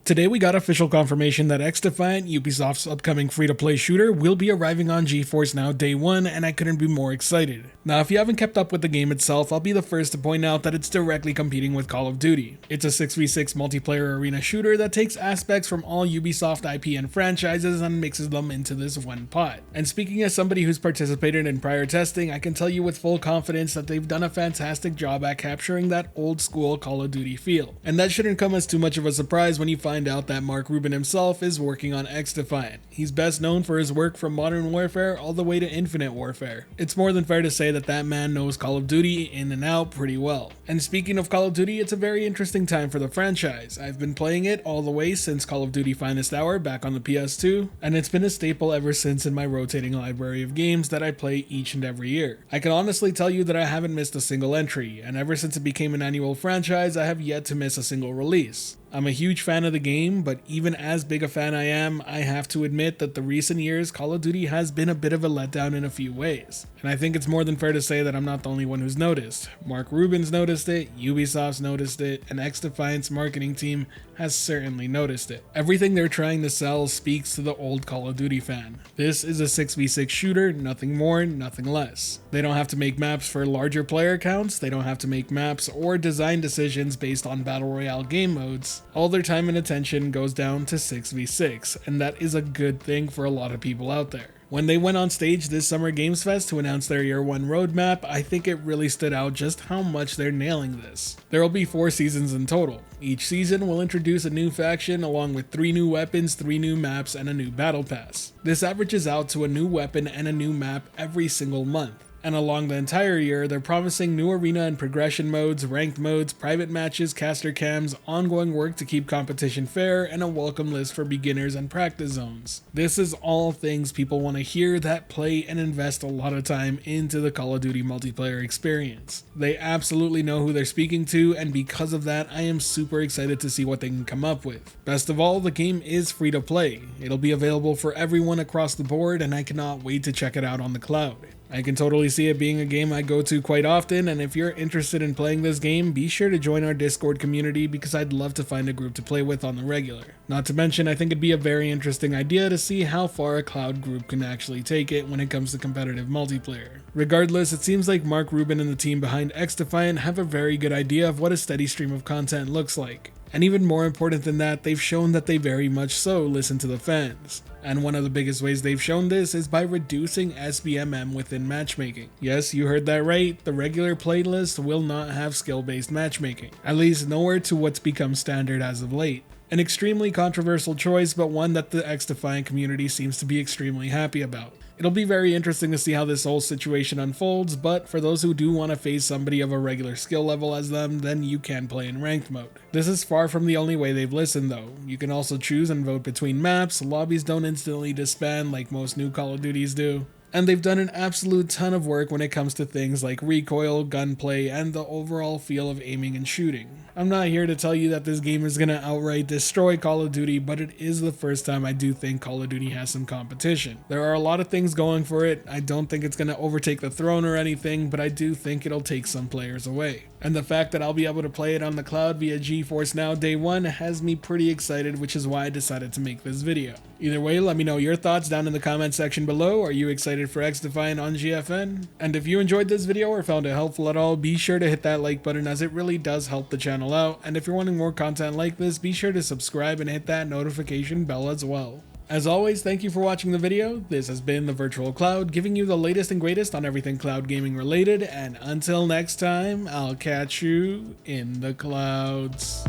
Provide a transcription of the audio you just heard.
Today we got official confirmation that XDefiant, Ubisoft's upcoming free-to-play shooter, will be arriving on GeForce NOW day one, and I couldn't be more excited. Now if you haven't kept up with the game itself, I'll be the first to point out that it's directly competing with Call of Duty. It's a 6v6 multiplayer arena shooter that takes aspects from all Ubisoft IP and franchises and mixes them into this one pot. And speaking as somebody who's participated in prior testing, I can tell you with full confidence that they've done a fantastic job at capturing that old school Call of Duty feel. And that shouldn't come as too much of a surprise when you find out that Mark Rubin himself is working on XDefiant. He's best known for his work from Modern Warfare all the way to Infinite Warfare. It's more than fair to say that that man knows Call of Duty in and out pretty well. And speaking of Call of Duty, it's a very interesting time for the franchise. I've been playing it all the way since Call of Duty Finest Hour back on the PS2, and it's been a staple ever since in my rotating library of games that I play each and every year. I can honestly tell you that I haven't missed a single entry, and ever since it became an annual franchise, I have yet to miss a single release. I'm a huge fan of the game, but even as big a fan I am, I have to admit that the recent years Call of Duty has been a bit of a letdown in a few ways. And I think it's more than fair to say that I'm not the only one who's noticed. Mark Rubin's noticed it, Ubisoft's noticed it, and XDefiant's marketing team has certainly noticed it. Everything they're trying to sell speaks to the old Call of Duty fan. This is a 6v6 shooter, nothing more, nothing less. They don't have to make maps for larger player counts, they don't have to make maps or design decisions based on battle royale game modes. All their time and attention goes down to 6v6, and that is a good thing for a lot of people out there. When they went on stage this Summer Games Fest to announce their Year 1 roadmap, I think it really stood out just how much they're nailing this. There will be 4 seasons in total. Each season will introduce a new faction along with 3 new weapons, 3 new maps, and a new battle pass. This averages out to a new weapon and a new map every single month. And along the entire year, they're promising new arena and progression modes, ranked modes, private matches, caster cams, ongoing work to keep competition fair, and a welcome list for beginners and practice zones. This is all things people want to hear that play and invest a lot of time into the Call of Duty multiplayer experience. They absolutely know who they're speaking to, and because of that, I am super excited to see what they can come up with. Best of all, the game is free to play. It'll be available for everyone across the board, and I cannot wait to check it out on the cloud. I can totally see it being a game I go to quite often, and if you're interested in playing this game, be sure to join our Discord community because I'd love to find a group to play with on the regular. Not to mention, I think it'd be a very interesting idea to see how far a cloud group can actually take it when it comes to competitive multiplayer. Regardless, it seems like Mark Rubin and the team behind XDefiant have a very good idea of what a steady stream of content looks like. And even more important than that, they've shown that they very much so listen to the fans. And one of the biggest ways they've shown this is by reducing SBMM within matchmaking. Yes, you heard that right, the regular playlist will not have skill-based matchmaking, at least nowhere to what's become standard as of late. An extremely controversial choice, but one that the XDefiant community seems to be extremely happy about. It'll be very interesting to see how this whole situation unfolds, but for those who do want to face somebody of a regular skill level as them, then you can play in ranked mode. This is far from the only way they've listened though. You can also choose and vote between maps, lobbies don't instantly disband like most new Call of Duties do. And they've done an absolute ton of work when it comes to things like recoil, gunplay, and the overall feel of aiming and shooting. I'm not here to tell you that this game is going to outright destroy Call of Duty, but it is the first time I do think Call of Duty has some competition. There are a lot of things going for it. I don't think it's going to overtake the throne or anything, but I do think it'll take some players away. And the fact that I'll be able to play it on the cloud via GeForce NOW day one has me pretty excited, which is why I decided to make this video. Either way, let me know your thoughts down in the comment section below. Are you excited for XDefiant on GFN? And if you enjoyed this video or found it helpful at all, be sure to hit that like button as it really does help the channel out. And if you're wanting more content like this, be sure to subscribe and hit that notification bell as well. As always, thank you for watching the video. This has been the Virtual Cloud, giving you the latest and greatest on everything cloud gaming related, and until next time, I'll catch you in the clouds.